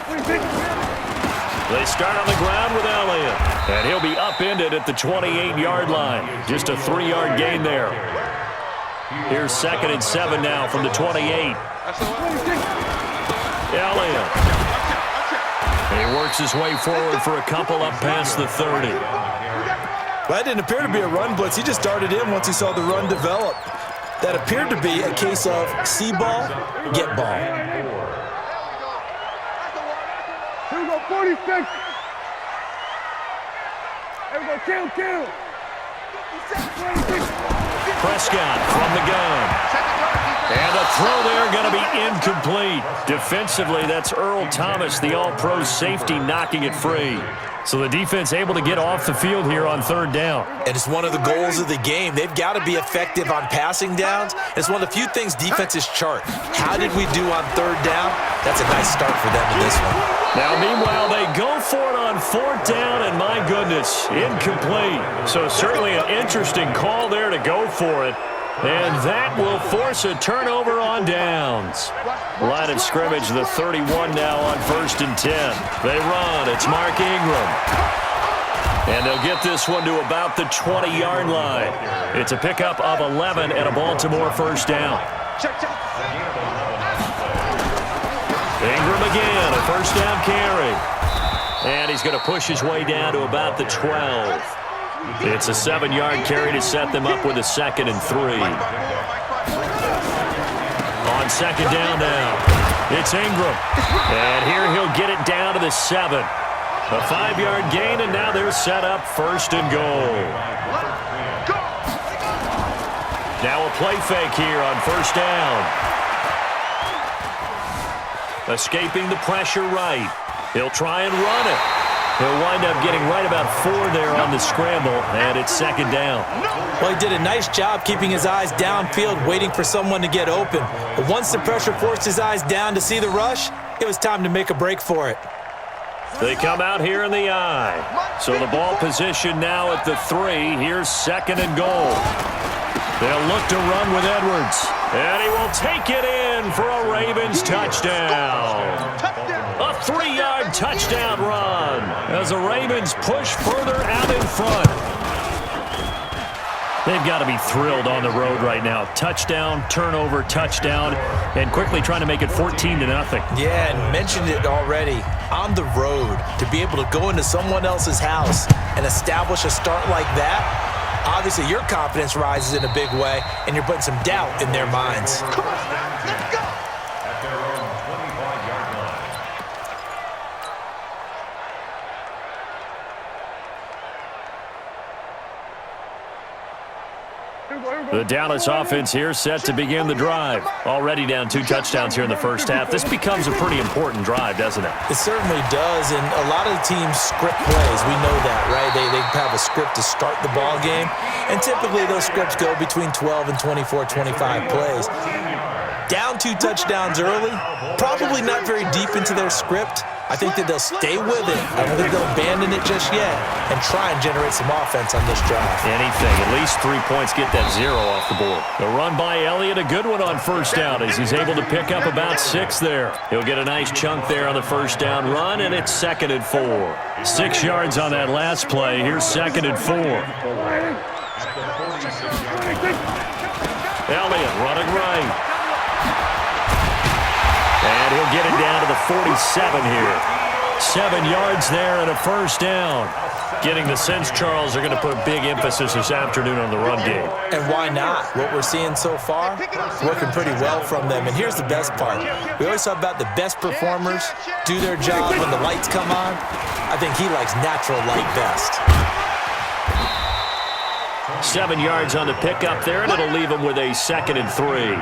They start on the ground with Elliott. And he'll be upended at the 28-yard line. Just a 3-yard gain there. Here's 2nd and 7 now from the 28. Elliott. He works his way forward for a couple up past the 30. That didn't appear to be a run blitz. He just darted in once he saw the run develop. That appeared to be a case of see ball, get ball. Here we go, 46. Here we go, kill. Prescott from the gun. And the throw there going to be incomplete. Defensively, that's Earl Thomas, the all-pro safety, knocking it free. So the defense able to get off the field here on 3rd down. And it's one of the goals of the game. They've got to be effective on passing downs. It's one of the few things defenses chart. How did we do on 3rd down? That's a nice start for them in this one. Now, meanwhile, they go for it on 4th down, and my goodness, incomplete. So certainly an interesting call there to go for it. And that will force a turnover on downs. Line of scrimmage, the 31 now on 1st and 10. They run. It's Mark Ingram. And they'll get this one to about the 20-yard line. It's a pickup of 11 and a Baltimore 1st down. Ingram again, a 1st down carry. And he's going to push his way down to about the 12. It's a 7-yard carry to set them up with a 2nd and 3. On 2nd down now, it's Ingram. And here he'll get it down to the 7. A 5-yard gain, and now they're set up 1st and goal. Now a play fake here on 1st down. Escaping the pressure right. He'll try and run it. He'll wind up getting right about 4 there on the scramble, and it's 2nd down. Well, he did a nice job keeping his eyes downfield, waiting for someone to get open. But once the pressure forced his eyes down to see the rush, it was time to make a break for it. They come out here in the eye. So the ball position now at the 3. Here's 2nd and goal. They'll look to run with Edwards. And he will take it in for a Ravens touchdown. A 3-yard touchdown run as the Ravens push further out in front. They've got to be thrilled on the road right now. Touchdown, turnover, touchdown, and quickly trying to make it 14-0. Yeah, and mentioned it already. On the road, to be able to go into someone else's house and establish a start like that, obviously your confidence rises in a big way, and you're putting some doubt in their minds. Come on, let's go. The Dallas offense here set to begin the drive. Already down 2 touchdowns here in the 1st half. This becomes a pretty important drive, doesn't it? It certainly does, and a lot of the teams script plays. We know that, right? They have a script to start the ball game, and typically those scripts go between 12 and 24, 25 plays. Down 2 touchdowns early, probably not very deep into their script. I think that they'll stay with it. I don't think they'll abandon it just yet and try and generate some offense on this drive. Anything. At least 3 points, get that 0 off the board. The run by Elliott, a good one on 1st down as he's able to pick up about 6 there. He'll get a nice chunk there on the 1st down run, and it's 2nd and 4. 6 yards on that last play. Here's 2nd and 4. Elliott running right. And he'll get it down to the 47 here. 7 yards there and a 1st down. Getting the sense, Charles, are going to put big emphasis this afternoon on the run game. And why not? What we're seeing so far, working pretty well from them. And here's the best part. We always talk about the best performers do their job when the lights come on. I think he likes natural light best. 7 yards on the pickup there, and it'll leave him with a 2nd and 3.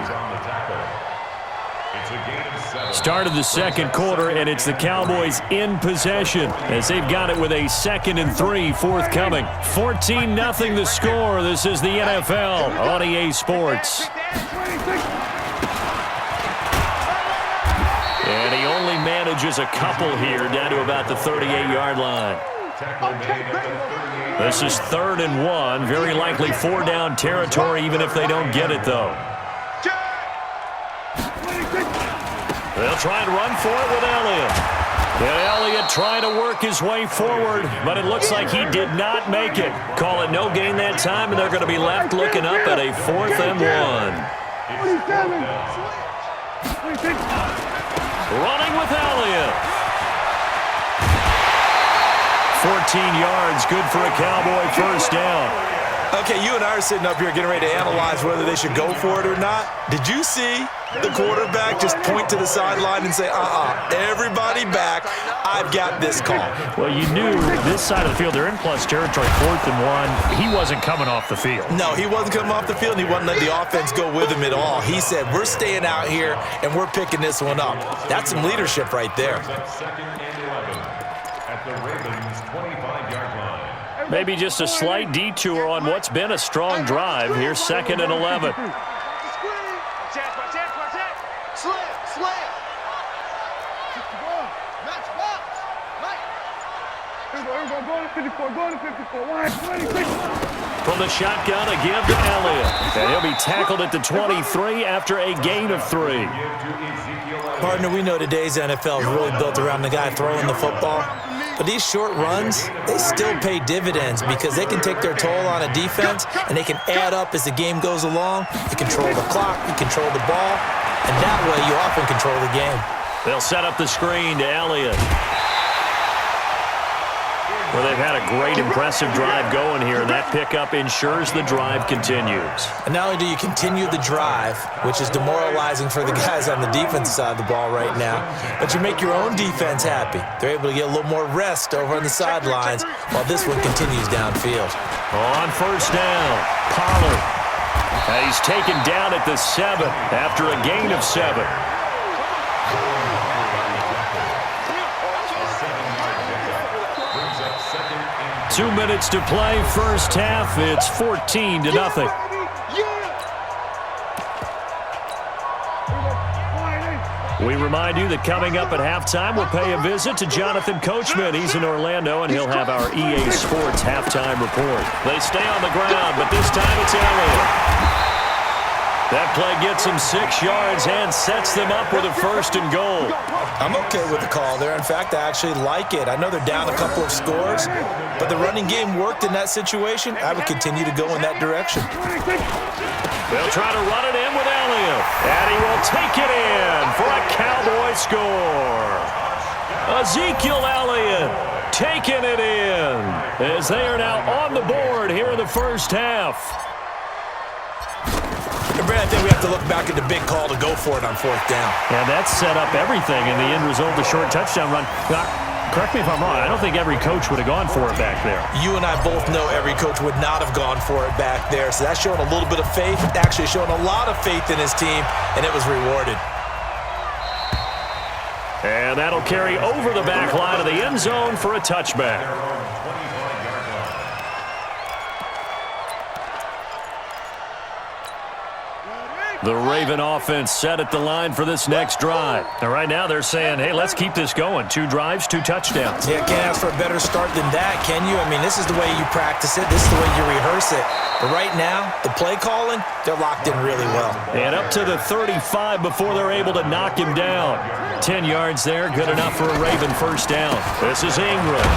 Start of the 2nd quarter, and it's the Cowboys in possession as they've got it with a 2nd and 3 forthcoming. 14-0 the score. This is the NFL on EA Sports. And he only manages a couple here down to about the 38-yard line. This is 3rd and 1. Very likely 4-down territory even if they don't get it, though. They'll try and run for it with Elliott. And Elliott trying to work his way forward, but it looks like he did not make it. Call it no gain that time, and they're going to be left looking up at a 4th and 1. 27. Running with Elliott. 14 yards, good for a Cowboy first down. Okay, you and I are sitting up here getting ready to analyze whether they should go for it or not. Did you see the quarterback just point to the sideline and say, everybody back, I've got this call? Well, you knew this side of the field, they're in plus territory, 4th and 1. He wasn't coming off the field. No, he wasn't coming off the field, and he wasn't letting the offense go with him at all. He said, we're staying out here, and we're picking this one up. That's some leadership right there. Maybe just a slight detour on what's been a strong drive. Here's 2nd and 11. From the shotgun, a give to Elliott. And he'll be tackled at the 23 after a gain of 3. Partner, we know today's NFL is really built around the guy throwing the football. But these short runs, they still pay dividends because they can take their toll on a defense, and they can add up as the game goes along. You control the clock, you control the ball, and that way you often control the game. They'll set up the screen to Elliott. Well, they've had a great, impressive drive going here, and that pickup ensures the drive continues. And not only do you continue the drive, which is demoralizing for the guys on the defensive side of the ball right now, but you make your own defense happy. They're able to get a little more rest over on the sidelines while this one continues downfield. On first down, Pollard. He's taken down at the 7 after a gain of 7. 2 minutes to play, first half. It's 14-0. We remind you that coming up at halftime, we'll pay a visit to Jonathan Coachman. He's in Orlando, and he'll have our EA Sports halftime report. They stay on the ground, but this time it's Elliott. That play gets him 6 yards and sets them up with a 1st and goal. I'm okay with the call there. In fact, I actually like it. I know they're down a couple of scores, but the running game worked in that situation. I would continue to go in that direction. They'll try to run it in with Elliott, and he will take it in for a Cowboy score. Ezekiel Elliott taking it in as they are now on the board here in the first half. Brad, I think we have to look back at the big call to go for it on 4th down. Yeah, that set up everything in the end result, the short touchdown run. Correct me if I'm wrong. I don't think every coach would have gone for it back there. You and I both know every coach would not have gone for it back there. So that's showing a little bit of faith, actually showing a lot of faith in his team, and it was rewarded. And that'll carry over the back line of the end zone for a touchback. The Raven offense set at the line for this next drive. And right now they're saying, hey, let's keep this going. 2 drives, 2 touchdowns. Yeah, can't ask for a better start than that, can you? I mean, this is the way you practice it. This is the way you rehearse it. But right now, the play calling, they're locked in really well. And up to the 35 before they're able to knock him down. 10 yards there, good enough for a Raven first down. This is Ingram.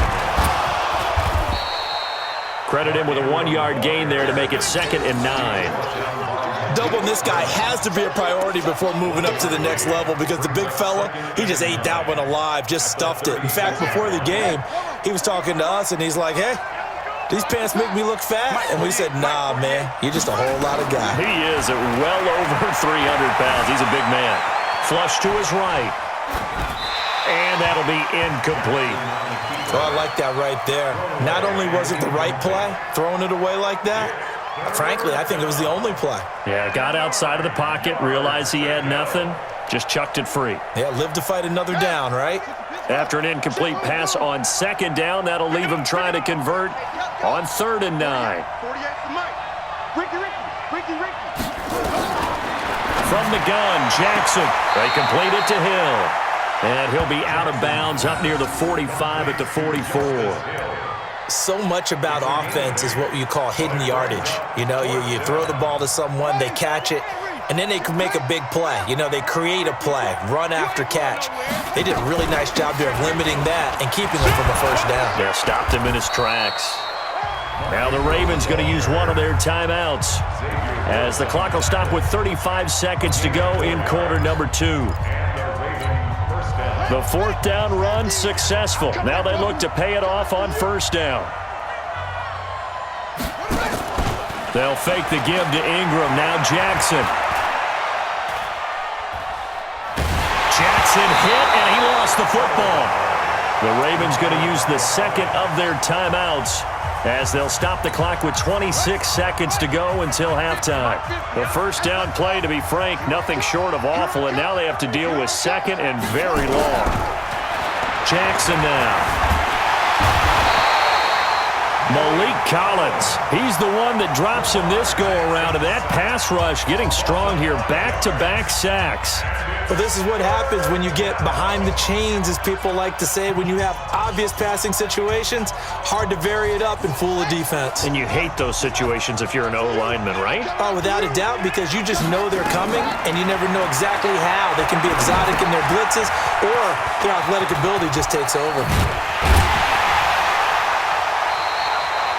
Credit him with a 1-yard gain there to make it 2nd and 9. Doubling this guy has to be a priority before moving up to the next level because the big fella, he just ate that one alive, just stuffed it. In fact, before the game, he was talking to us, and he's like, hey, these pants make me look fat. And we said, nah, man, you're just a whole lot of guy. He is at well over 300 pounds. He's a big man. Flush to his right. And that'll be incomplete. Oh, I like that right there. Not only was it the right play, throwing it away like that, frankly, I think it was the only play. Yeah, got outside of the pocket, realized he had nothing, just chucked it free. Yeah, live to fight another down, right? After an incomplete pass on 2nd down, that'll leave him trying to convert on 3rd and 9. From the gun, Jackson. They complete it to Hill. And he'll be out of bounds up near the 45 at the 44. So much about offense is what you call hidden yardage. You know, you throw the ball to someone, they catch it, and then they can make a big play. You know, they create a play, run after catch. They did a really nice job there of limiting that and keeping him from a first down. Yeah, stopped him in his tracks. Now the Ravens going to use one of their timeouts as the clock will stop with 35 seconds to go in quarter number 2. The fourth down run successful. Now they look to pay it off on first down. They'll fake the give to Ingram. Now Jackson. Jackson hit, and he lost the football. The Ravens going to use the second of their timeouts as they'll stop the clock with 26 seconds to go until halftime. The first down play, to be frank, nothing short of awful, and now they have to deal with second and very long. Jackson now. Malik Collins, he's the one that drops him this go-around, and that pass rush getting strong here, back-to-back sacks. Well, this is what happens when you get behind the chains, as people like to say. When you have obvious passing situations, hard to vary it up and fool a defense. And you hate those situations if you're an O-lineman, right? Oh, without a doubt, because you just know they're coming, and you never know exactly how. They can be exotic in their blitzes, or their athletic ability just takes over.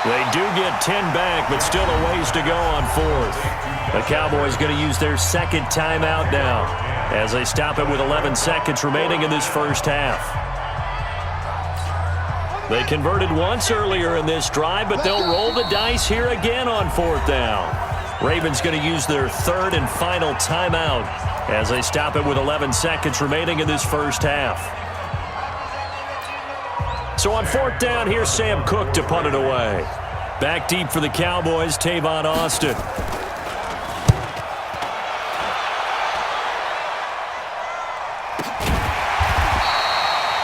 They do get 10 back, but still a ways to go on fourth. The Cowboys going to use their second timeout now as they stop it with 11 seconds remaining in this first half. They converted once earlier in this drive, but they'll roll the dice here again on fourth down. Ravens going to use their third and final timeout as they stop it with 11 seconds remaining in this first half. So on fourth down, here's Sam Cook to punt it away. Back deep for the Cowboys, Tavon Austin.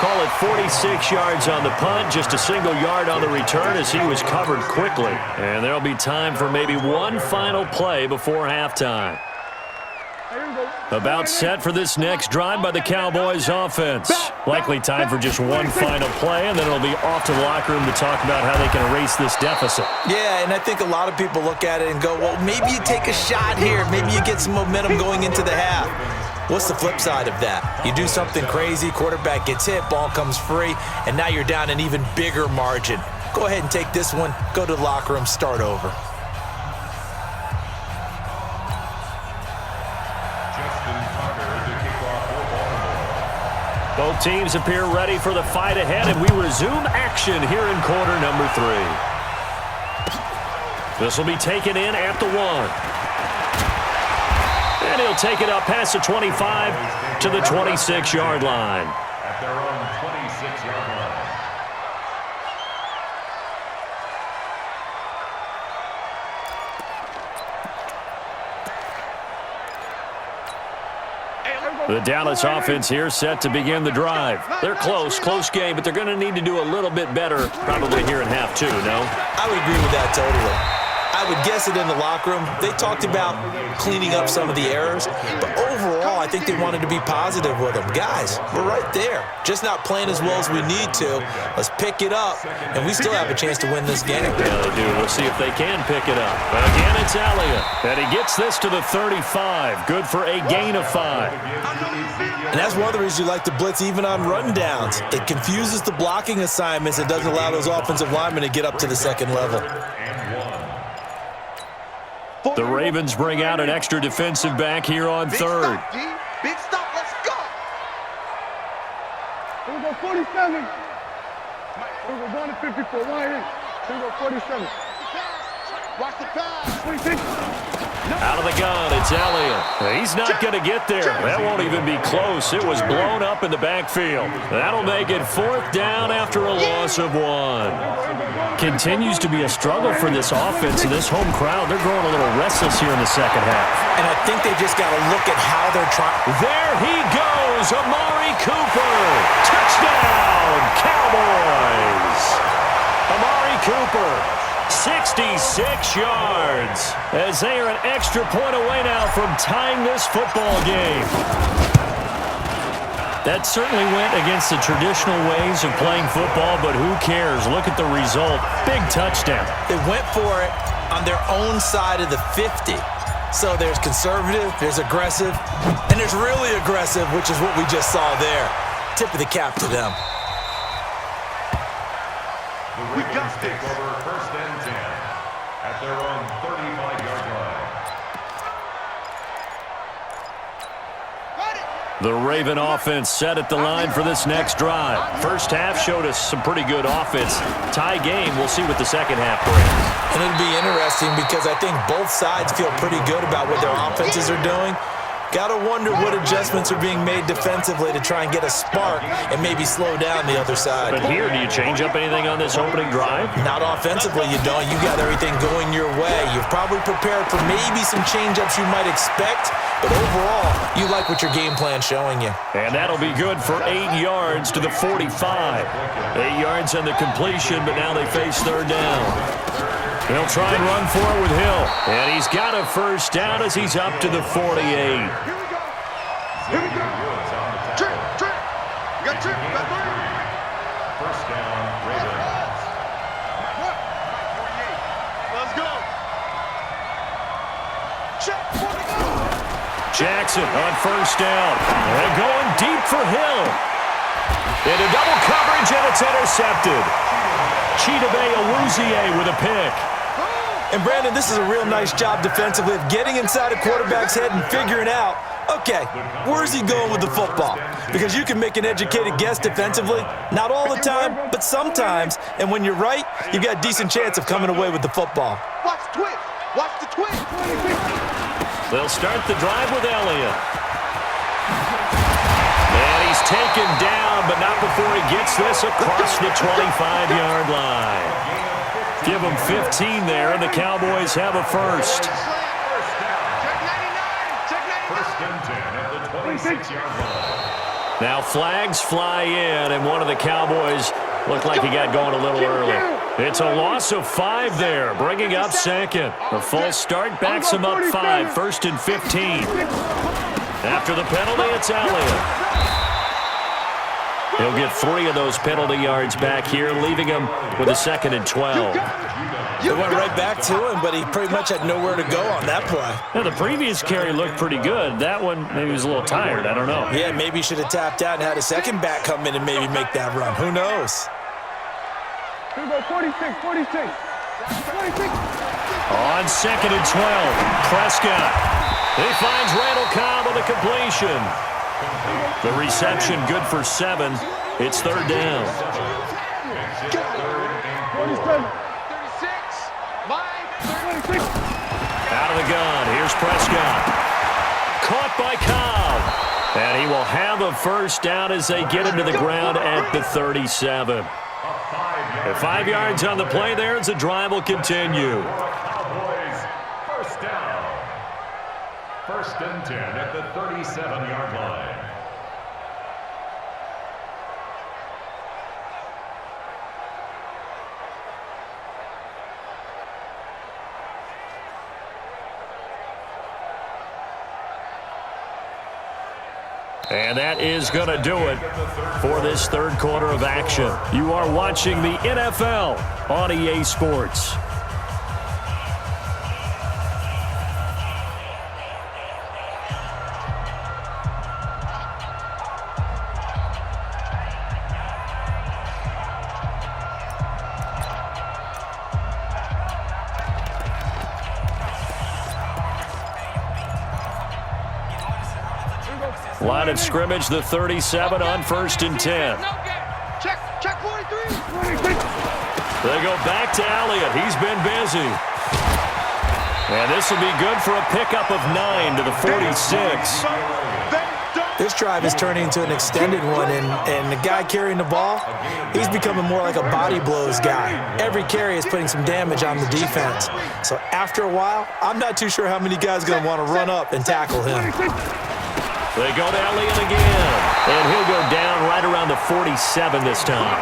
Call it 46 yards on the punt, just a single yard on the return as he was covered quickly. And there'll be time for maybe one final play before halftime. About set for this next drive by the Cowboys offense. Likely time for just one final play, and then it'll be off to the locker room to talk about how they can erase this deficit. Yeah, and I think a lot of people look at it and go, well, maybe you take a shot here. Maybe you get some momentum going into the half. What's the flip side of that? You do something crazy, quarterback gets hit, ball comes free, and now you're down an even bigger margin. Go ahead and take this one, go to the locker room, start over. Both teams appear ready for the fight ahead, and we resume action here in quarter number 3. This will be taken in at the 1. And he'll take it up past the 25 to the 26-yard line. At their own 26-yard line. The Dallas offense here set to begin the drive. They're close game, but they're going to need to do a little bit better probably here in half 2, no? I would agree with that totally. I would guess it in the locker room. They talked about cleaning up some of the errors, but overall, I think they wanted to be positive with them. Guys, we're right there. Just not playing as well as we need to. Let's pick it up, and we still have a chance to win this game. Yeah, they do. We'll see if they can pick it up. But again, it's Elliott, and he gets this to the 35. Good for a gain of 5. And that's one of the reasons you like to blitz even on rundowns. It confuses the blocking assignments. It doesn't allow those offensive linemen to get up to the second level. The Ravens bring out an extra defensive back here on third. Big stop, let's go. Here we go, 47. Here we go, down to 54, right in. Here we go, 47. Watch the pass. 26. Out of the gun, it's Elliott. He's not going to get there. That won't even be close. It was blown up in the backfield. That'll make it fourth down after a loss of 1. Continues to be a struggle for this offense and this home crowd. They're growing a little restless here in the second half. And I think they just got to look at how they're trying. There he goes, Amari Cooper. Touchdown, Cowboys. Amari Cooper, 66 yards, as they are an extra point away now from tying this football game. That certainly went against the traditional ways of playing football, but who cares? Look at the result. Big touchdown. They went for it on their own side of the 50. So there's conservative, there's aggressive, and there's really aggressive, which is what we just saw there. Tip of the cap to them. The Ravens take over 1st and 10 at their own 35-yard line. The Raven offense set at the line for this next drive. First half showed us some pretty good offense. Tie game, we'll see what the second half brings. And it'll be interesting because I think both sides feel pretty good about what their offenses are doing. Got to wonder what adjustments are being made defensively to try and get a spark and maybe slow down the other side. But here, do you change up anything on this opening drive? Not offensively, you don't. You got everything going your way. You've probably prepared for maybe some change-ups you might expect, but overall, you like what your game plan's showing you. And that'll be good for 8 yards to the 45. 8 yards on the completion, but now they face third down. He'll try and run for it with Hill. And he's got a first down as he's up to the 48. Here we go. Here we go. Trip, trip. You got trip. You got three. First down, Ravens. Let's go. Check. Jackson on first down. And going deep for Hill. Into double coverage, and it's intercepted. Chidobe Awuzie with a pick. And, Brandon, this is a real nice job defensively of getting inside a quarterback's head and figuring out, okay, where's he going with the football? Because you can make an educated guess defensively, not all the time, but sometimes. And when you're right, you've got a decent chance of coming away with the football. Watch the twist. Watch the twist. They'll start the drive with Elliott. And he's taken down, but not before he gets this across the 25-yard line. Give them 15 there, and the Cowboys have a first. Check 99. Check 99. 1st and 10 at the 26-yard line. Now flags fly in, and one of the Cowboys looked like he got going a little early. It's a loss of 5 there, bringing up second. A full start backs him up 5, 1st and 15. After the penalty, it's Elliott. He'll get 3 of those penalty yards back here, leaving him with a 2nd and 12. They went right back to him, but he pretty much had nowhere to go on that play. Now, the previous carry looked pretty good. That one, maybe he was a little tired. I don't know. Yeah, maybe he should have tapped out and had a second back come in and maybe make that run. Who knows? Here we go. 46. 46. 46. On 2nd and 12, Prescott. He finds Randall Cobb with a completion. The reception good for 7. It's third down. 47. 36. Out of the gun. Here's Prescott. Caught by Cobb. And he will have a first down as they get him to the ground at the 37. 5 yards on the play there as the drive will continue. Cowboys, first down. 1st and 10 at the 37-yard line. And that is going to do it for this third quarter of action. You are watching the NFL on EA Sports. Line of scrimmage, the 37 on 1st and 10. Check 43. They go back to Elliott. He's been busy. And this will be good for a pickup of 9 to the 46. This drive is turning into an extended one, and the guy carrying the ball, he's becoming more like a body blows guy. Every carry is putting some damage on the defense. So after a while, I'm not too sure how many guys are going to want to run up and tackle him. They go to Elliott again, and he'll go down right around the 47 this time.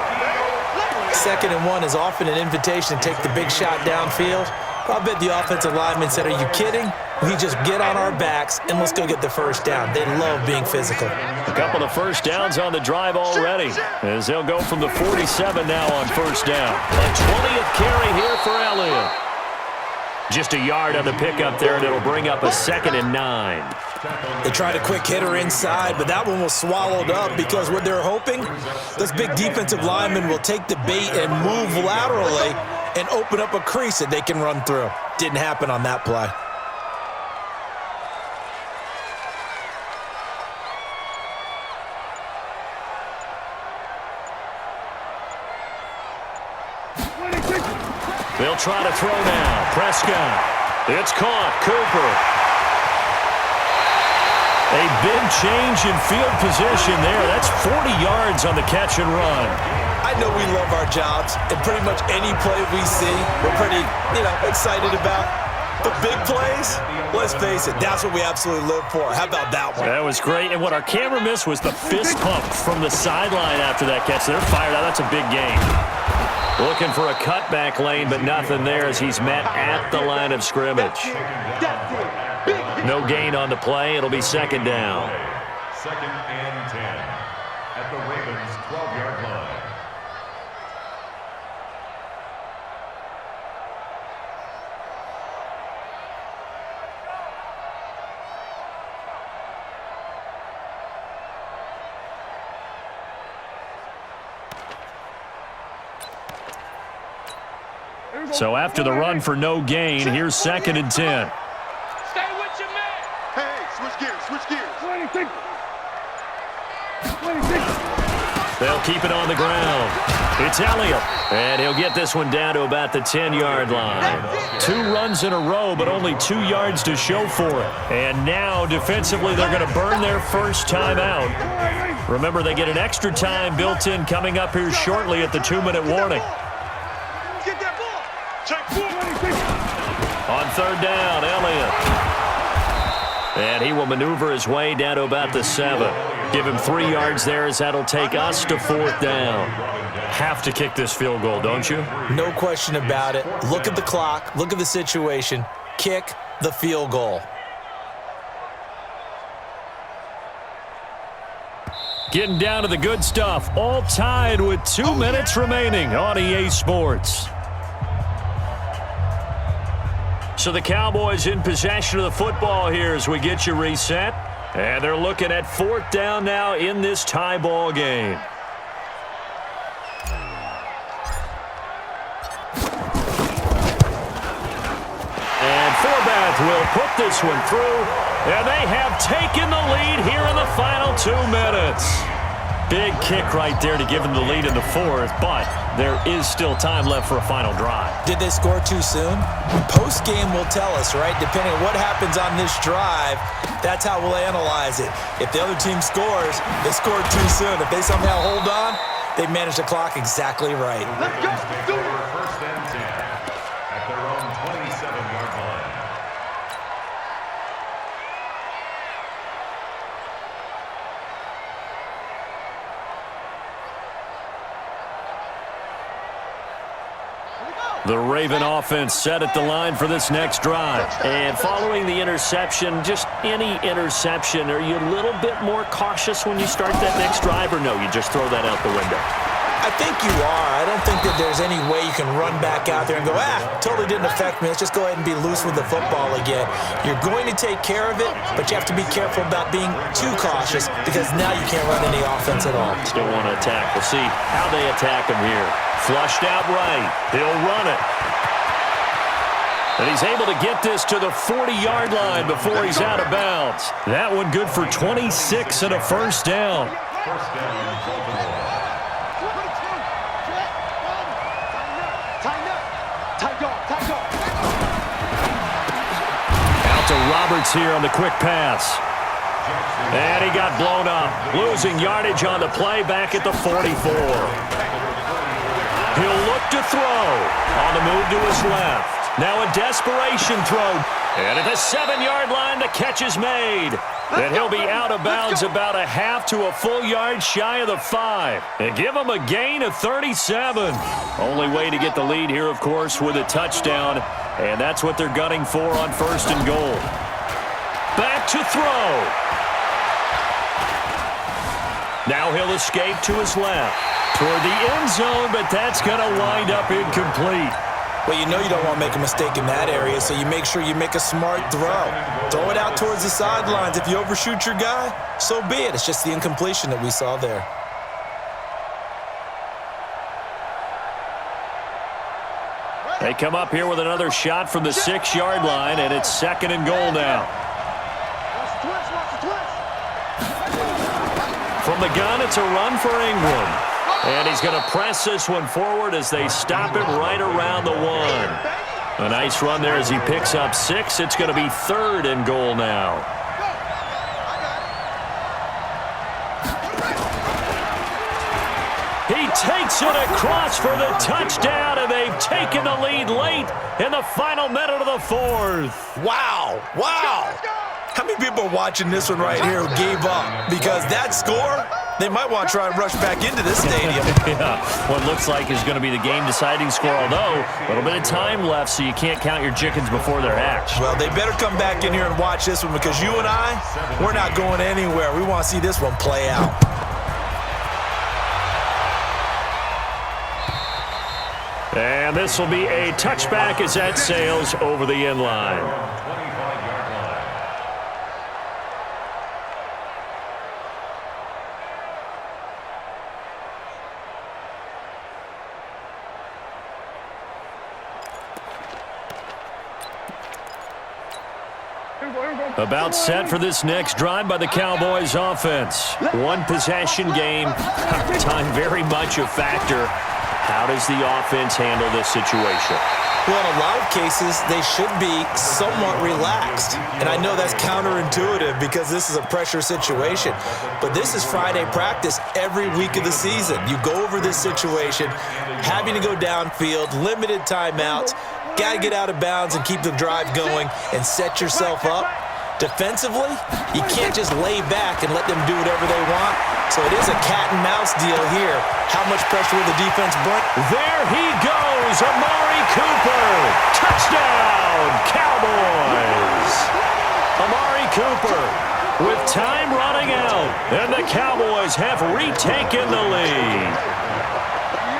2nd and 1 is often an invitation to take the big shot downfield. I'll bet the offensive lineman said, are you kidding? We just get on our backs and let's go get the first down. They love being physical. A couple of first downs on the drive already, as they'll go from the 47 now on first down. A 20th carry here for Elliott. Just a yard on the pickup there, and it'll bring up a 2nd and 9. They tried a quick hitter inside, but that one was swallowed up because what they're hoping, those big defensive linemen will take the bait and move laterally and open up a crease that they can run through. Didn't happen on that play. They'll try to throw now. Prescott. It's caught. Cooper. A big change in field position there. That's 40 yards on the catch and run. I know we love our jobs, and pretty much any play we see, we're pretty, excited about. The big plays, let's face it, that's what we absolutely live for. How about that one? That was great, and what our camera missed was the fist pump from the sideline after that catch. They're fired out. That's a big game. Looking for a cutback lane, but nothing there as he's met at the line of scrimmage. No gain on the play. It'll be 2nd down. 2nd and 10 at the Ravens' 12-yard line. So after the run for no gain, here's 2nd and 10. Stay with your man. Hey, switch gears. 26. They'll keep it on the ground. It's Elliott, and he'll get this one down to about the 10-yard line. 2 runs in a row, but only 2 yards to show for it. And now, defensively, they're going to burn their first time out. Remember, they get an extra time built in coming up here shortly at the 2-minute warning. Get that ball. Check 4. On 3rd down, Elliott. And he will maneuver his way down to about the 7. Give him 3 yards there as that'll take us to 4th down. Have to kick this field goal, don't you? No question about it. Look at the clock. Look at the situation. Kick the field goal. Getting down to the good stuff. All tied with 2 minutes remaining on EA Sports. So the Cowboys in possession of the football here as we get you reset. And they're looking at 4th down now in this tie ball game. And Forbath will put this one through. And they have taken the lead here in the final 2 minutes. Big kick right there to give them the lead in the 4th, but there is still time left for a final drive. Did they score too soon? Post-game will tell us, right? Depending on what happens on this drive, that's how we'll analyze it. If the other team scores, they scored too soon. If they somehow hold on, they manage the clock exactly right. Let's go. Do it. 1st and 10 at their own 27-yard line. The Raven offense set at the line for this next drive. And following the interception, just any interception, are you a little bit more cautious when you start that next drive, or no, you just throw that out the window? I think you are. I don't think that there's any way you can run back out there and go, totally didn't affect me. Let's just go ahead and be loose with the football again. You're going to take care of it, but you have to be careful about being too cautious because now you can't run any offense at all. Still want to attack. We'll see how they attack him here. Flushed out right. He'll run it. And he's able to get this to the 40-yard line before he's out of bounds. That one good for 26 and a 1st down. 1st down, Baltimore. Out to Roberts here on the quick pass. And he got blown up. Losing yardage on the play back at the 44. He'll look to throw. On the move to his left. Now a desperation throw. And at the 7-yard line, the catch is made. And he'll be out of bounds about a half to a full yard shy of the 5. And give him a gain of 37. Only way to get the lead here, of course, with a touchdown. And that's what they're gunning for on 1st and goal. Back to throw. Now he'll escape to his left. Toward the end zone, but that's going to wind up incomplete. Well, you know you don't want to make a mistake in that area, so you make sure you make a smart throw. Throw it out towards the sidelines. If you overshoot your guy, so be it. It's just the incompletion that we saw there. They come up here with another shot from the 6-yard line, and it's 2nd and goal now. From the gun, it's a run for Ingram. And he's going to press this one forward as they stop him right around the 1. A nice run there as he picks up 6. It's going to be 3rd and goal now. He takes it across for the touchdown, and they've taken the lead late in the final minute of the 4th. Wow. Wow. How many people are watching this one right here who gave up? Because that score, they might want to try and rush back into this stadium. Yeah, what looks like is going to be the game-deciding score, although a little bit of time left, so you can't count your chickens before they're hatched. Well, they better come back in here and watch this one, because you and I, we're not going anywhere. We want to see this one play out. And this will be a touchback as that sails over the end line. About set for this next drive by the Cowboys offense. One possession game. Time very much a factor. How does the offense handle this situation? Well, in a lot of cases, they should be somewhat relaxed. And I know that's counterintuitive because this is a pressure situation. But this is Friday practice every week of the season. You go over this situation, having to go downfield, limited timeouts, got to get out of bounds and keep the drive going and set yourself up. Defensively, you can't just lay back and let them do whatever they want. So it is a cat-and-mouse deal here. How much pressure will the defense bring? There he goes, Amari Cooper. Touchdown, Cowboys. Amari Cooper with time running out, and the Cowboys have retaken the lead.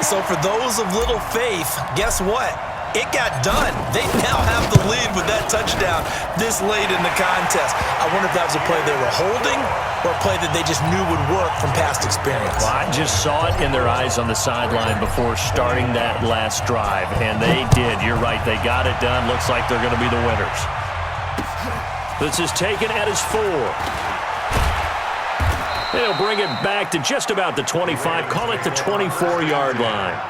So for those of little faith, guess what? It got done. They now have the lead with that touchdown this late in the contest. I wonder if that was a play they were holding or a play that they just knew would work from past experience. Well, I just saw it in their eyes on the sideline before starting that last drive, and they did. You're right. They got it done. Looks like they're going to be the winners. This is taken at his 4. They'll bring it back to just about the 25. Call it the 24-yard line.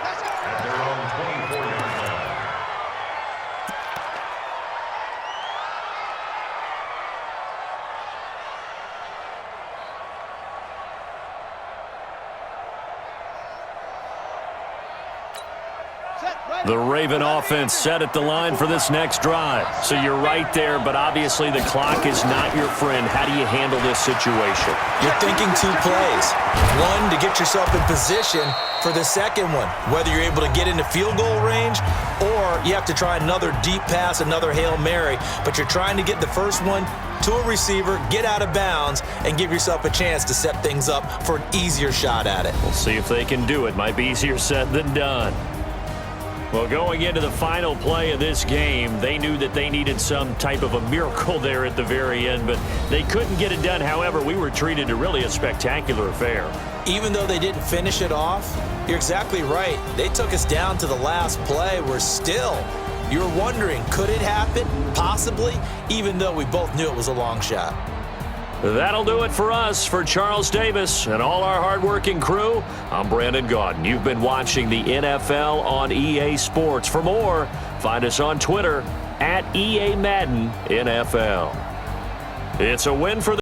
The Raven offense set at the line for this next drive. So you're right there, but obviously the clock is not your friend. How do you handle this situation? You're thinking 2 plays. One, to get yourself in position for the second one, whether you're able to get into field goal range or you have to try another deep pass, another Hail Mary, but you're trying to get the first one to a receiver, get out of bounds, and give yourself a chance to set things up for an easier shot at it. We'll see if they can do it. Might be easier said than done. Well, going into the final play of this game, they knew that they needed some type of a miracle there at the very end, but they couldn't get it done. However, we were treated to really a spectacular affair. Even though they didn't finish it off, you're exactly right. They took us down to the last play. We're still, you're wondering, could it happen? Possibly, even though we both knew it was a long shot. That'll do it for us. For Charles Davis and all our hardworking crew, I'm Brandon Gaudin. You've been watching the NFL on EA Sports. For more, find us on Twitter @EA Madden NFL. It's a win for the